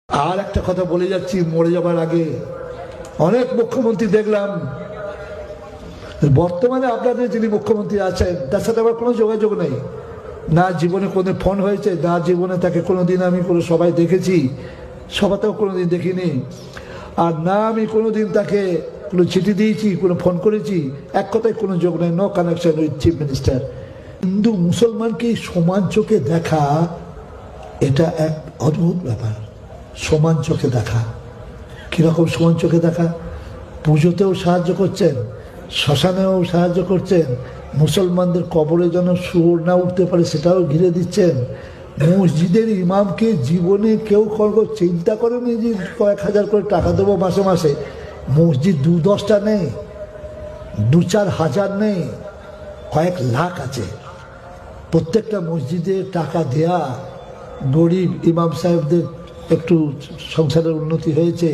আর একটা কথা বলে যাচ্ছি, মরে যাবার আগে অনেক মুখ্যমন্ত্রী দেখলাম, বর্তমানে আপনাদের যিনি মুখ্যমন্ত্রী আছেন তার সাথে আমার কোনো যোগাযোগ নেই, না জীবনে কোনো ফোন হয়েছে, না জীবনে তাকে কোনোদিন আমি কোনো সবাই দেখেছি, সভাতেও কোনোদিন দেখিনি, আর না আমি কোনোদিন তাকে কোনো চিঠি দিয়েছি, কোনো ফোন করেছি, এক কথায় কোনো যোগ নেই, no connection with chief minister. হিন্দু মুসলমানকে সমান চোখে দেখা এটা এক অদ্ভুত ব্যাপার। সমান চোখে দেখা, কীরকম সমান চোখে দেখা? পুজোতেও সাহায্য করছেন, শ্মশানেও সাহায্য করছেন, মুসলমানদের কবরে যেন শুয়োর না উঠতে পারে সেটাও ঘিরে দিচ্ছেন। মসজিদের ইমামকে জীবনে কেউ চিন্তা করেনি যে কয়েক হাজার করে টাকা দেবো মাসে মাসে। মসজিদ 2-10টা নেই, 2-4 হাজার নেই, কয়েক লাখ আছে। প্রত্যেকটা মসজিদে টাকা দেয়া, গরিব ইমাম সাহেবদের একটু সংসারের উন্নতি হয়েছে,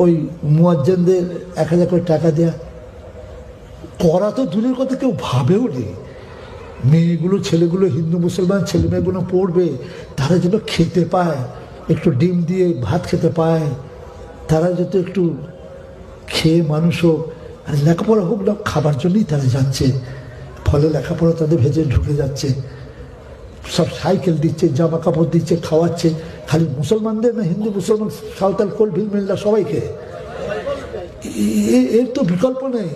ওই মুয়াজ্জিনদের 1000 করে টাকা দেয়া করা তো দূরের কথা, কেউ ভাবেও নেই। মেয়েগুলো ছেলেগুলো, হিন্দু মুসলমান ছেলে মেয়েগুলো পড়বে, তারা যেন খেতে পায়, একটু ডিম দিয়ে ভাত খেতে পায়, তারা যাতে একটু খেয়ে মানুষ হোক, আর লেখাপড়া হোক না, খাবার জন্যই তারা যাচ্ছে। ফলে লেখাপড়া তাদের ভেজে ঢুকে যাচ্ছে, সব সাইকেল দিচ্ছে, জামা কাপড় দিচ্ছে, খাওয়াচ্ছে। খালি মুসলমানদের না, হিন্দু মুসলমান সাঁওতাল কোল ভিল মিল্লা সবাইকে, এর তো বিকল্প নেই।